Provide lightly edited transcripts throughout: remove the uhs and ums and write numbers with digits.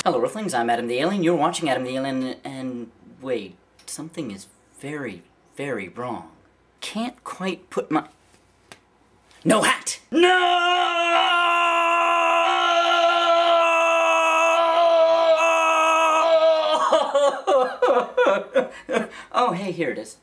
Hello Earthlings, I'm Adam the Alien, you're watching Adam the Alien, and wait, something is very, very wrong. Can't quite put my... No hat! No! Oh, hey, here it is.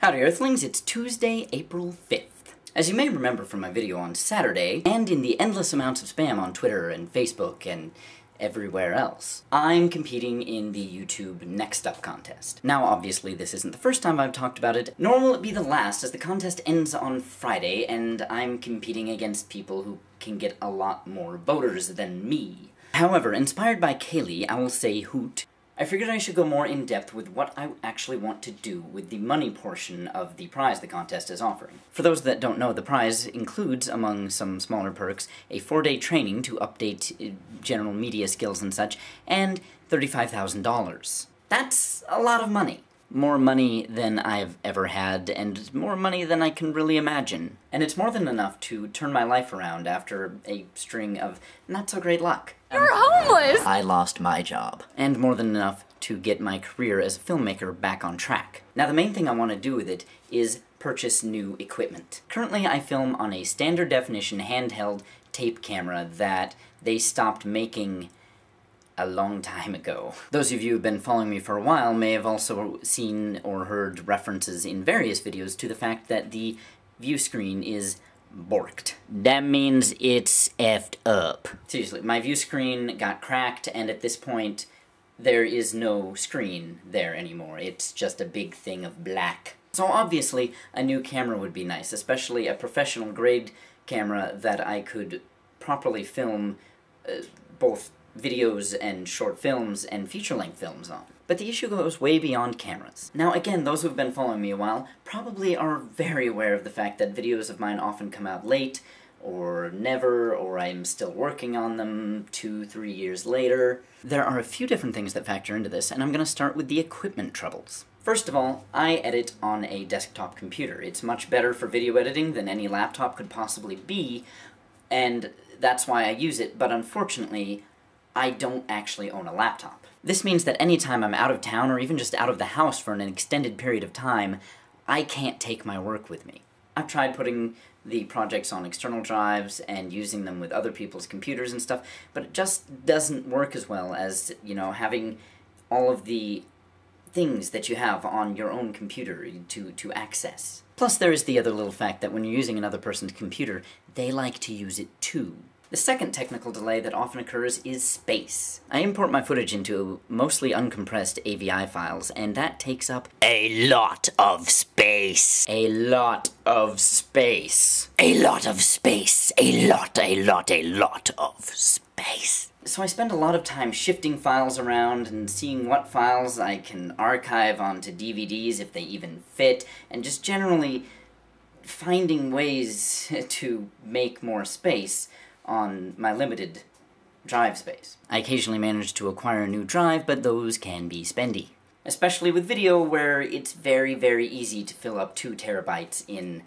Howdy Earthlings, it's Tuesday, April 5th. As you may remember from my video on Saturday, and in the endless amounts of spam on Twitter and Facebook and everywhere else, I'm competing in the YouTube NextUp contest. Now obviously this isn't the first time I've talked about it, nor will it be the last, as the contest ends on Friday, and I'm competing against people who can get a lot more voters than me. However, inspired by Kaylee, I will say hoot. I figured I should go more in-depth with what I actually want to do with the money portion of the prize the contest is offering. For those that don't know, the prize includes, among some smaller perks, a 4-day training to update general media skills and such, and $35,000. That's a lot of money. More money than I've ever had, and more money than I can really imagine. And it's more than enough to turn my life around after a string of not-so-great luck. You're homeless! I lost my job. And more than enough to get my career as a filmmaker back on track. Now the main thing I want to do with it is purchase new equipment. Currently I film on a standard definition handheld tape camera that they stopped making a long time ago. Those of you who've been following me for a while may have also seen or heard references in various videos to the fact that the view screen is borked. That means it's effed up. Seriously, my view screen got cracked, and at this point there is no screen there anymore. It's just a big thing of black. So obviously a new camera would be nice, especially a professional grade camera that I could properly film both videos and short films and feature-length films on. But the issue goes way beyond cameras. Now again, those who've been following me a while probably are very aware of the fact that videos of mine often come out late, or never, or I'm still working on them 2-3 years later. There are a few different things that factor into this, and I'm going to start with the equipment troubles. First of all, I edit on a desktop computer. It's much better for video editing than any laptop could possibly be, and that's why I use it, but unfortunately, I don't actually own a laptop. This means that anytime I'm out of town, or even just out of the house for an extended period of time, I can't take my work with me. I've tried putting the projects on external drives and using them with other people's computers and stuff, but it just doesn't work as well as, you know, having all of the things that you have on your own computer to access. Plus there is the other little fact that when you're using another person's computer, they like to use it too. The second technical delay that often occurs is space. I import my footage into mostly uncompressed AVI files, and that takes up a lot of space. A lot of space. A lot of space. A lot of space. So I spend a lot of time shifting files around and seeing what files I can archive onto DVDs if they even fit, and just generally finding ways to make more space on my limited drive space. I occasionally manage to acquire a new drive, but those can be spendy. Especially with video, where it's very, very easy to fill up 2 terabytes in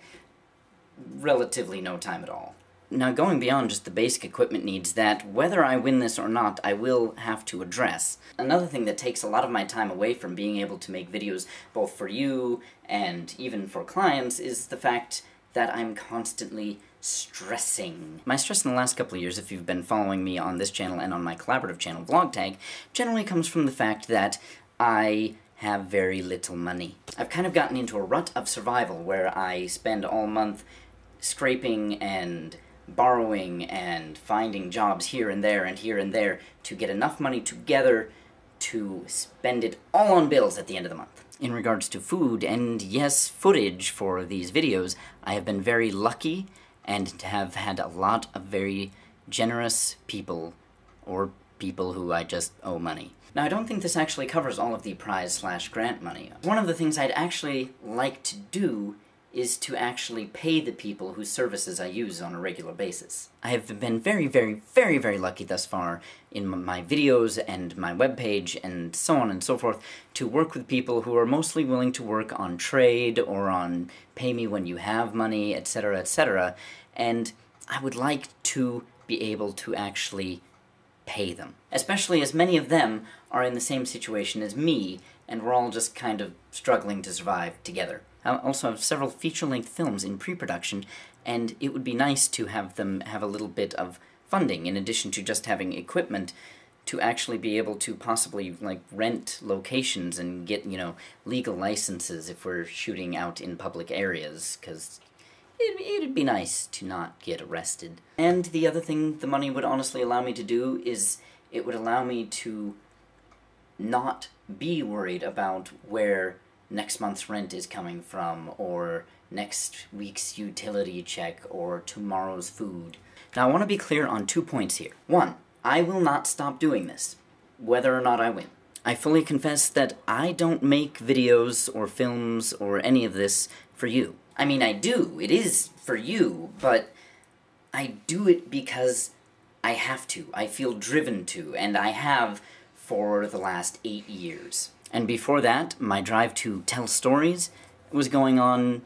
relatively no time at all. Now, going beyond just the basic equipment needs that, whether I win this or not, I will have to address. Another thing that takes a lot of my time away from being able to make videos both for you and even for clients is the fact that I'm constantly stressing. My stress in the last couple of years, if you've been following me on this channel and on my collaborative channel, Vlog Tag, generally comes from the fact that I have very little money. I've kind of gotten into a rut of survival where I spend all month scraping and borrowing and finding jobs here and there and here and there to get enough money together to spend it all on bills at the end of the month. In regards to food and, yes, footage for these videos, I have been very lucky and have had a lot of very generous people, or people who I just owe money. Now, I don't think this actually covers all of the prize/grant money. One of the things I'd actually like to do is to actually pay the people whose services I use on a regular basis. I have been very, very, very, very lucky thus far in my videos and my webpage and so on and so forth to work with people who are mostly willing to work on trade or on pay me when you have money, etc., etc., and I would like to be able to actually pay them. Especially as many of them are in the same situation as me, and we're all just kind of struggling to survive together. I also have several feature-length films in pre-production, and it would be nice to have them have a little bit of funding, in addition to just having equipment, to actually be able to possibly, like, rent locations and get, you know, legal licenses if we're shooting out in public areas, because it'd be nice to not get arrested. And the other thing the money would honestly allow me to do is it would allow me to not be worried about where next month's rent is coming from, or next week's utility check, or tomorrow's food. Now, I want to be clear on 2 points here. 1, I will not stop doing this, whether or not I win. I fully confess that I don't make videos or films or any of this for you. I mean, I do. It is for you, but I do it because I have to. I feel driven to, and I have for the last 8 years. And before that, my drive to tell stories was going on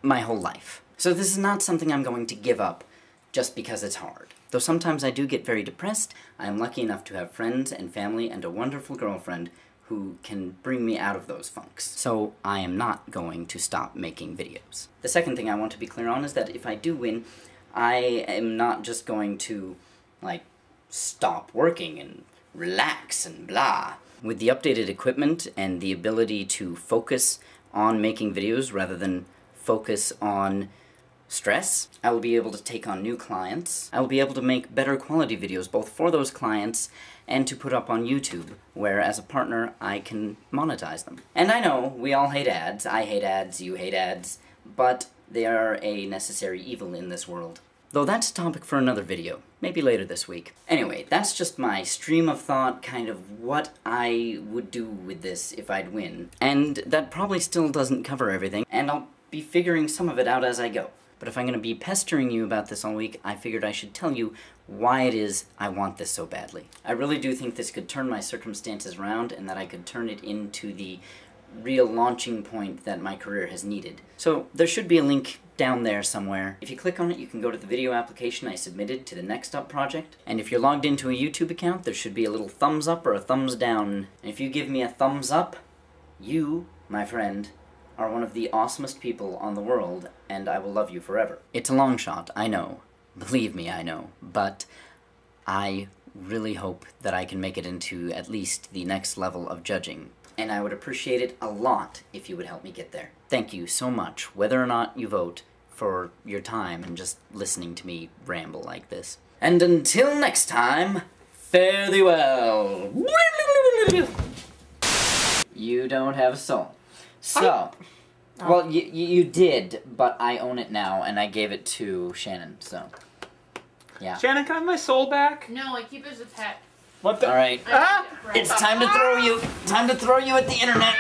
my whole life. So this is not something I'm going to give up just because it's hard. Though sometimes I do get very depressed, I am lucky enough to have friends and family and a wonderful girlfriend who can bring me out of those funks. So I am not going to stop making videos. The second thing I want to be clear on is that if I do win, I am not just going to, like, stop working and relax and blah. With the updated equipment and the ability to focus on making videos rather than focus on stress, I will be able to take on new clients. I will be able to make better quality videos both for those clients and to put up on YouTube, where as a partner I can monetize them. And I know, we all hate ads. I hate ads, you hate ads, but they are a necessary evil in this world. Though that's a topic for another video, maybe later this week. Anyway, that's just my stream of thought, kind of what I would do with this if I'd win. And that probably still doesn't cover everything, and I'll be figuring some of it out as I go. But if I'm going to be pestering you about this all week, I figured I should tell you why it is I want this so badly. I really do think this could turn my circumstances around, and that I could turn it into the real launching point that my career has needed. So there should be a link down there somewhere. If you click on it, you can go to the video application I submitted to the NextUp project, and if you're logged into a YouTube account, there should be a little thumbs up or a thumbs down. And if you give me a thumbs up, you, my friend, are one of the awesomest people on the world, and I will love you forever. It's a long shot, I know. Believe me, I know. But I really hope that I can make it into at least the next level of judging. And I would appreciate it a lot if you would help me get there. Thank you so much, whether or not you vote, for your time and just listening to me ramble like this. And until next time, fare thee well. You don't have a soul. So, well, you did, but I own it now, and I gave it to Shannon, so, yeah. Shannon, can I have my soul back? No, I keep it as a pet. What the? Alright, it's time to throw you at the internet.